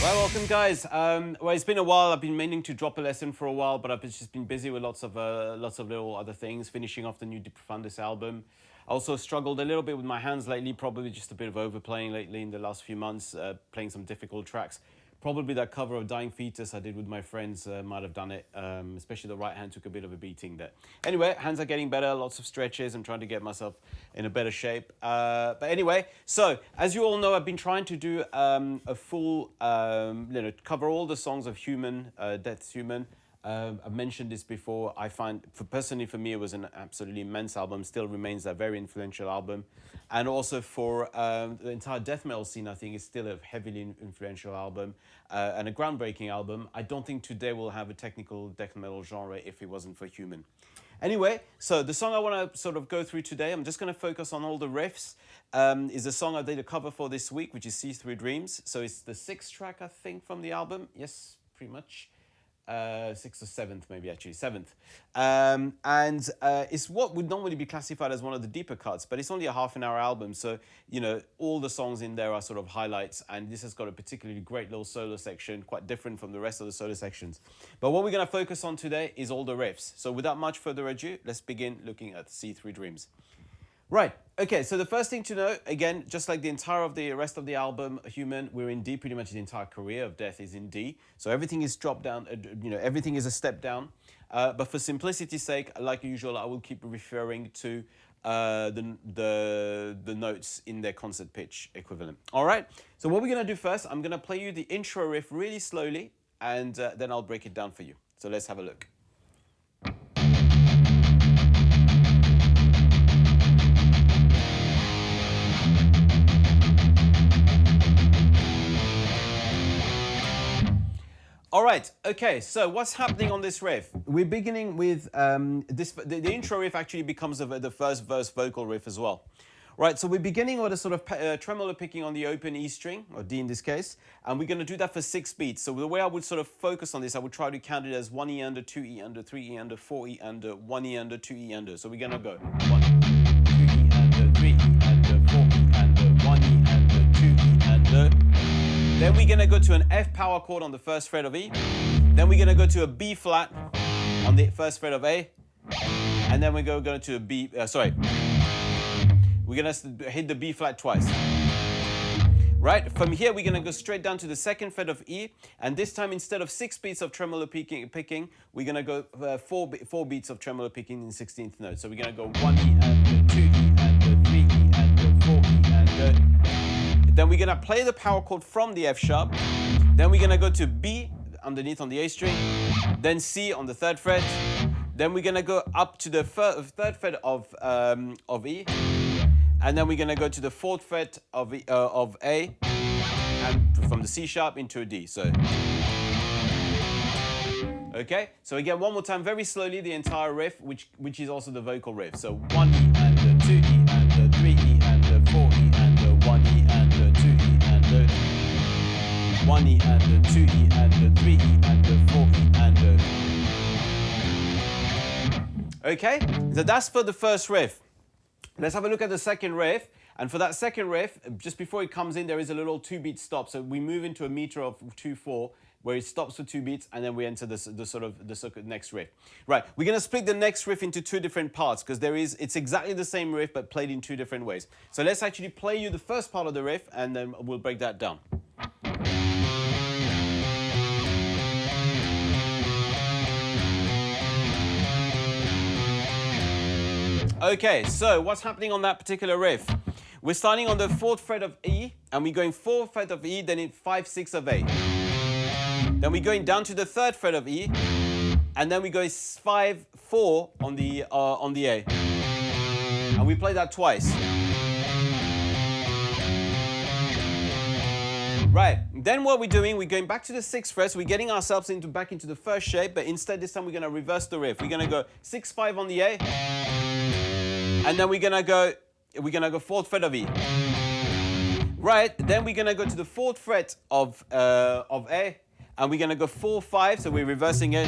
Right, welcome guys. Well, it's been a while. I've been meaning to drop a lesson for a while, but I've just been busy with lots of little other things, finishing off the new De Profundis album. I also struggled a little bit with my hands lately, probably just a bit of overplaying lately in the last few months, playing some difficult tracks. Probably that cover of Dying Fetus I did with my friends might have done it, especially the right hand took a bit of a beating there. Anyway, hands are getting better, lots of stretches. I'm trying to get myself in a better shape. But anyway, so as you all know, I've been trying to do a full, cover all the songs of Human, Death's Human. I've mentioned this before. I find, personally for me, it was an absolutely immense album, still remains a very influential album. And also for the entire death metal scene, I think it's still a heavily influential album and a groundbreaking album. I don't think today we'll have a technical death metal genre if it wasn't for Human. Anyway, so the song I want to sort of go through today, I'm just going to focus on all the riffs, is a song I did a cover for this week, which is See Through Dreams. So it's the 6th track, I think, from the album. Yes, pretty much. 6th or 7th, maybe actually, 7th. It's what would normally be classified as one of the deeper cuts, but it's only a half-an-hour album, so, you know, all the songs in there are sort of highlights, and this has got a particularly great little solo section, quite different from the rest of the solo sections. But what we're going to focus on today is all the riffs. So without much further ado, let's begin looking at See Through Dreams. Right, okay, so the first thing to know, again, just like the entire of the rest of the album, Human, we're in D, pretty much the entire career of Death is in D. So everything is dropped down, everything is a step down. But for simplicity's sake, like usual, I will keep referring to the notes in their concert pitch equivalent. All right, so what we're gonna do first, I'm gonna play you the intro riff really slowly, and then I'll break it down for you. So let's have a look. All right, okay, so what's happening on this riff? We're beginning with the intro riff actually becomes the first verse vocal riff as well. Right, so we're beginning with a sort of tremolo picking on the open E string, or D in this case, and we're going to do that for 6 beats. So the way I would sort of focus on this, I would try to count it as 1 E under, 2 E under, 3 E under, 4 E under, 1 E under, 2 E under. So we're going to go 1, 2 E under, 3 E under, 4 E under, 1 E under, 2 E under. Then we're going to go to an F power chord on the first fret of E. Then we're going to go to a B flat on the first fret of A. And then we're going to go to a B, we're going to hit the B flat twice. Right, from here we're going to go straight down to the second fret of E. And this time instead of 6 beats of tremolo picking, we're going to go 4 beats of tremolo picking in 16th note. So we're going to go 1 E and 2 E and 3 E and 4 E and then we're going to play the power chord from the F sharp. Then we're going to go to B underneath on the A string. Then C on the 3rd fret. Then we're going to go up to the 3rd fret of E. And then we're going to go to the 4th fret of A. And from the C sharp into a D. So, okay. So again, one more time, very slowly, the entire riff, which is also the vocal riff. So 1 E and 2 E and 3 E and 4 E and 1 E and 2 E and 1 E and 2 E and 3 E and 4 E and okay, so that's for the first riff. Let's have a look at the second riff. And for that second riff, just before it comes in, there is a little 2-beat stop. So we move into a meter of 2/4, where it stops for 2 beats, and then we enter the next riff. Right, we're going to split the next riff into 2 different parts, because it's exactly the same riff, but played in 2 different ways. So let's actually play you the first part of the riff, and then we'll break that down. Okay, so what's happening on that particular riff? We're starting on the 4th fret of E, and we're going 4th fret of E, then in 5, 6 of A. Then we're going down to the 3rd fret of E, and then we go 5, 4 on the A. And we play that twice. Right, then what we're doing, we're going back to the 6th fret, so we're getting ourselves back into the first shape, but instead this time we're going to reverse the riff. We're going to go 6, 5 on the A, and then we're gonna go 4th fret of E. Right, then we're gonna go to the 4th fret of A, and we're gonna go 4, 5. So we're reversing it.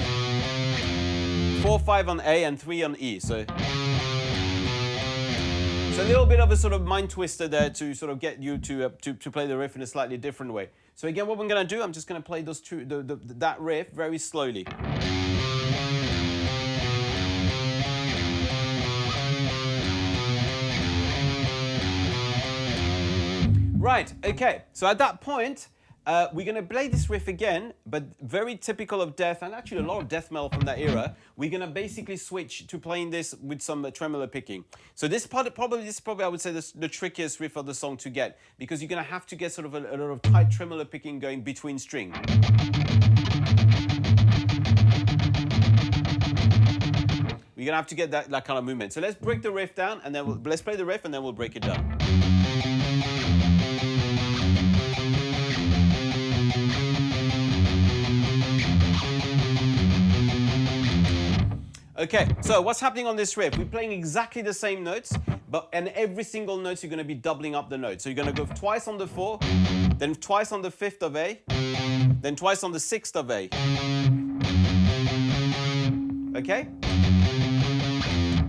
4, 5 on A and 3 on E. So it's a little bit of a sort of mind twister there to sort of get you to play the riff in a slightly different way. So again, what we're gonna do, I'm just gonna play those two, that riff very slowly. Right, okay, so at that point, we're going to play this riff again, but very typical of Death, and actually a lot of death metal from that era. We're going to basically switch to playing this with some tremolo picking. So this probably I would say the trickiest riff of the song to get, because you're going to have to get sort of a lot of tight tremolo picking going between string. You're going to have to get that kind of movement. So let's break the riff down, and then let's play the riff, and then we'll break it down. Okay, so what's happening on this riff? We're playing exactly the same notes, and every single note you're going to be doubling up the note. So you're going to go twice on the 4, then twice on the 5th of A, then twice on the 6th of A. Okay?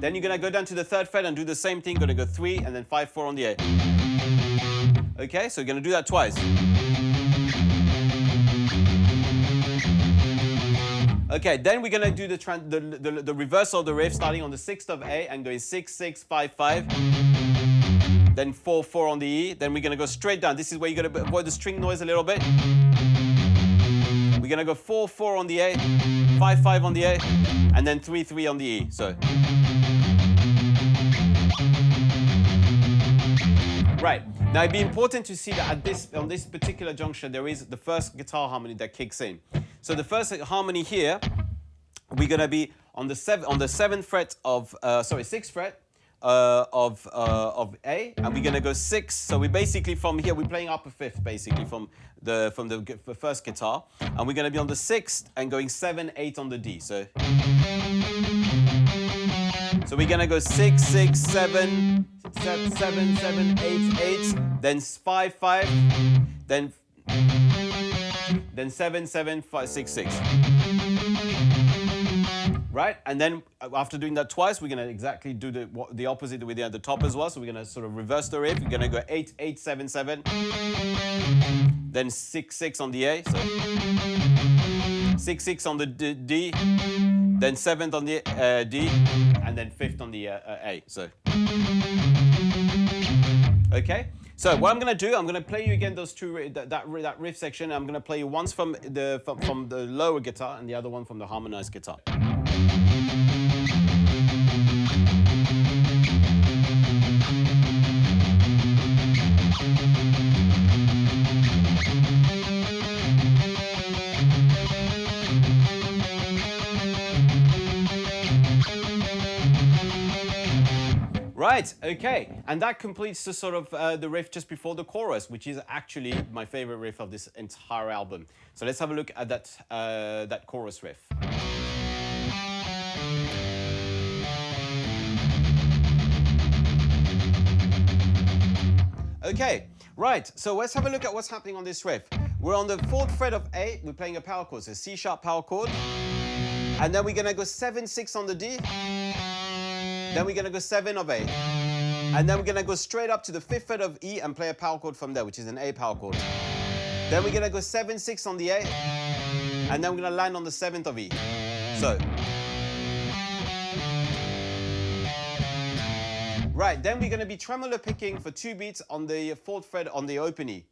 Then you're going to go down to the 3rd fret and do the same thing. Going to go 3 and then 5, 4 on the A. Okay, so you're going to do that twice. Okay, then we're gonna do the reversal of the riff, starting on the 6th of A and going 6, 6, 5, 5. Then 4, 4 on the E. Then we're gonna go straight down. This is where you're gonna avoid the string noise a little bit. We're gonna go 4, 4 on the A, 5, 5 on the A, and then 3, 3 on the E. So. Right. Now it'd be important to see that on this particular juncture, there is the first guitar harmony that kicks in. So the first harmony here, we're gonna be on the 7th fret of 6th fret of A, and we're gonna go 6. So we basically from here we're playing upper 5th basically from the first guitar, and we're gonna be on the 6th and going 7, 8 on the D. So we're gonna go 6, 6, 7, 7, 7, 8, 8, then 5, 5, then 7, 7, 5, 6, 6. Right? And then after doing that twice, we're going to exactly do the opposite with the top as well. So we're going to sort of reverse the riff. We're going to go 8, 8, 7, 7. Then 6, 6 on the A. So 6, 6 on the D. Then 7th on the D. And then 5th on the A. So. Okay? So what I'm going to do, I'm going to play you again those two that riff section. I'm going to play you once from the lower guitar and the other one from the harmonized guitar. Right, okay, and that completes the sort of the riff just before the chorus, which is actually my favorite riff of this entire album. So let's have a look at that chorus riff. Okay, right, so let's have a look at what's happening on this riff. We're on the 4th fret of A, we're playing a power chord, so C sharp power chord, and then we're gonna go 7, 6 on the D. Then we're going to go 7 of A. And then we're going to go straight up to the 5th fret of E and play a power chord from there, which is an A power chord. Then we're going to go 7, 6 on the A. And then we're going to land on the 7th of E. So. Right, then we're going to be tremolo picking for 2 beats on the 4th fret on the open E.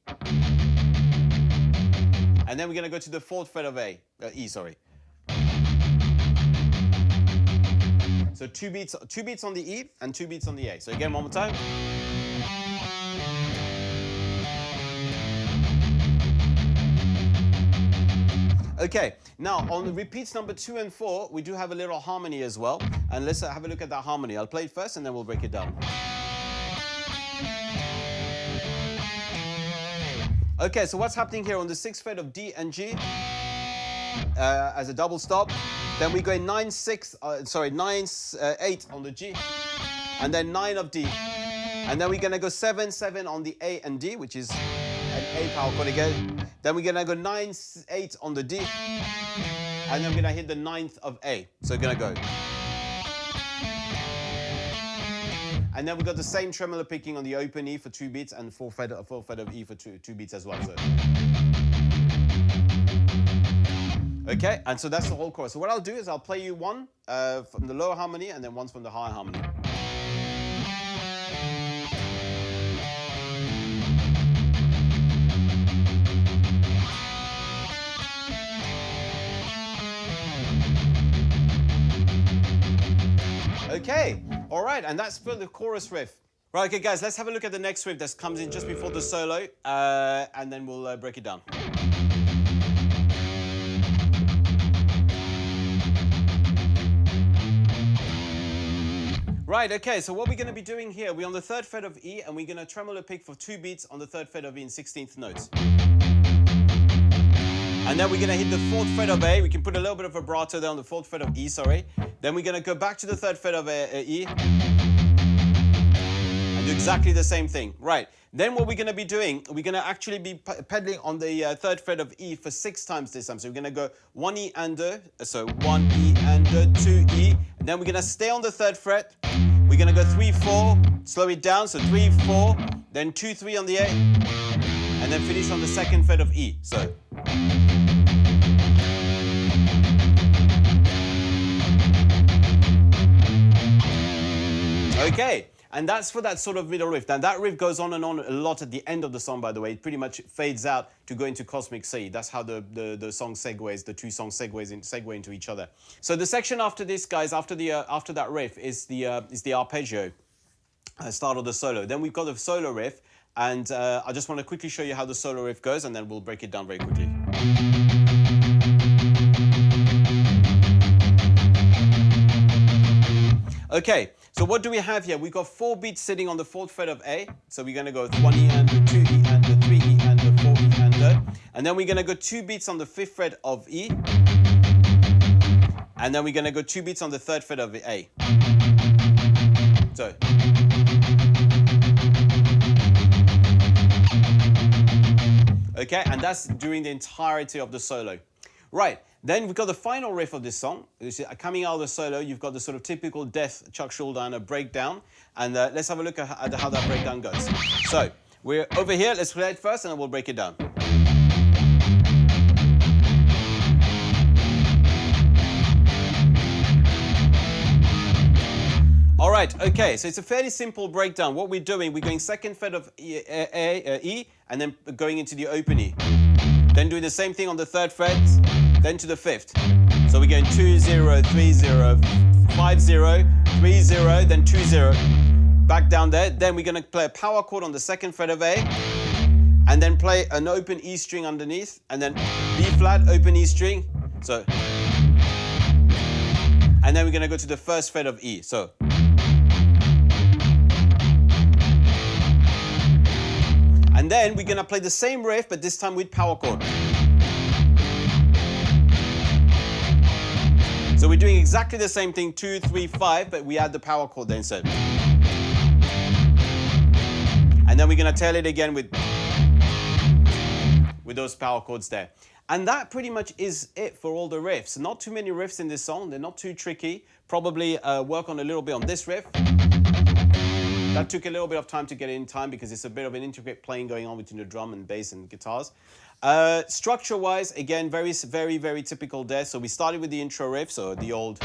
And then we're going to go to the 4th fret of E, sorry. So 2 beats on the E and 2 beats on the A. So again, one more time. Okay, now on the repeats number 2 and 4, we do have a little harmony as well. And let's have a look at that harmony. I'll play it first and then we'll break it down. Okay, so what's happening here on the 6th fret of D and G as a double stop. Then we go 9, 8 on the G, and then 9 of D. And then we're gonna go 7, 7 on the A and D, which is an A power chord again. Then we're gonna go 9, 8 on the D, and then we're gonna hit the 9th of A. So we're gonna go. And then we got the same tremolo picking on the open E for 2 beats and fourth fret of E for two beats as well. So. Okay, and so that's the whole chorus. So what I'll do is I'll play you one from the lower harmony and then one from the higher harmony. Okay, all right, and that's for the chorus riff. Right, okay, guys, let's have a look at the next riff that comes in just before the solo, and then we'll break it down. Right, okay, so what we're going to be doing here, we're on the 3rd fret of E, and we're going to tremolo pick for 2 beats on the 3rd fret of E in 16th notes. And then we're going to hit the 4th fret of A. We can put a little bit of vibrato there on the 4th fret of E, sorry. Then we're going to go back to the 3rd fret of E and do exactly the same thing. Right. Then what we're going to be doing, we're going to actually be pedaling on the 3rd fret of E for 6 times this time. So we're going to go 1 E under, so 1 E under, 2 E. And then we're going to stay on the 3rd fret. We're going to go 3, 4, slow it down, so 3, 4, then 2, 3 on the A, and then finish on the 2nd fret of E. So. Okay, and that's for that sort of middle riff. Now that riff goes on and on a lot at the end of the song, by the way. It pretty much fades out to go into Cosmic C. That's how the song segues, the 2 songs segue into each other. So the section after this, guys, after that riff is the arpeggio, start of the solo. Then we've got the solo riff, and I just want to quickly show you how the solo riff goes, and then we'll break it down very quickly. Okay, so what do we have here? We've got 4 beats sitting on the 4th fret of A. So we're going to go 1 E under, 2 E under, 3 E under, 4 E under. And then we're going to go 2 beats on the 5th fret of E. And then we're going to go 2 beats on the 3rd fret of A. So. Okay, and that's during the entirety of the solo. Right, then we've got the final riff of this song. Coming out of the solo, you've got the sort of typical Death, Chuck Schuldiner breakdown. And let's have a look at how that breakdown goes. So, we're over here, let's play it first and then we'll break it down. All right, okay, so it's a fairly simple breakdown. What we're doing, we're going 2nd fret of E, and then going into the open E. Then doing the same thing on the 3rd fret, then to the 5th. So we're going 2, 0, 3, 0, 5, 0, 3, 0, then 2, 0. Back down there. Then we're going to play a power chord on the 2nd fret of A, and then play an open E string underneath, and then B flat, open E string. So, and then we're going to go to the 1st fret of E. So. And then we're going to play the same riff, but this time with power chord. So we're doing exactly the same thing, 2, 3, 5, but we add the power chord there instead. And then we're going to tail it again with those power chords there. And that pretty much is it for all the riffs. Not too many riffs in this song. They're not too tricky. Probably work on a little bit on this riff. That took a little bit of time to get in time because it's a bit of an intricate playing going on between the drum and bass and guitars. Structure-wise, again, very, very, very typical there. So we started with the intro riff, so the old.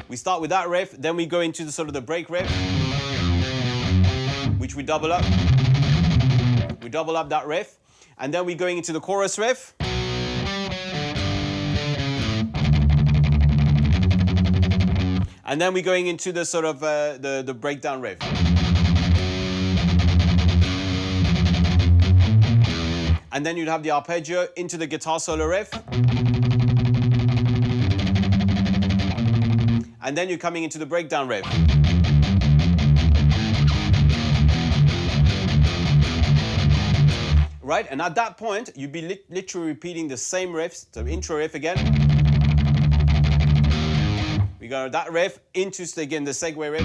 We start with that riff, then we go into the sort of the break riff, which we double up. We double up that riff, and then we're going into the chorus riff. And then we're going into the sort of the breakdown riff. And then you'd have the arpeggio into the guitar solo riff. And then you're coming into the breakdown riff. Right, and at that point, you'd be literally repeating the same riffs, so intro riff again. We go that riff into, again, the segue riff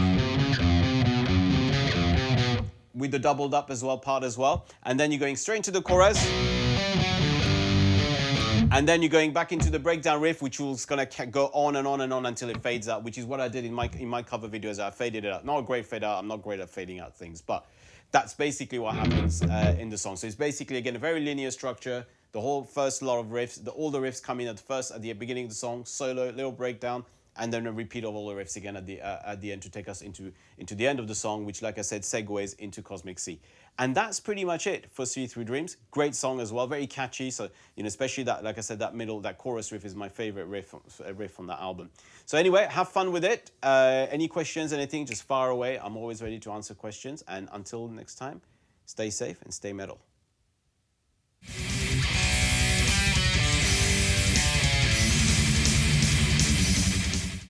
with the doubled up as well part as well. And then you're going straight into the chorus. And then you're going back into the breakdown riff, which will kind of go on and on and on until it fades out, which is what I did in my cover videos. I faded it out. Not a great fade out. I'm not great at fading out things, but that's basically what happens in the song. So it's basically, again, a very linear structure. The whole first lot of riffs, all the riffs come in at the beginning of the song, solo, little breakdown, and then a repeat of all the riffs again at the end to take us into the end of the song, which, like I said, segues into Cosmic Sea. And that's pretty much it for See Through Dreams. Great song as well, very catchy. So, especially that, like I said, that chorus riff is my favorite riff on that album. So anyway, have fun with it. Any questions, anything, just fire away. I'm always ready to answer questions. And until next time, stay safe and stay metal.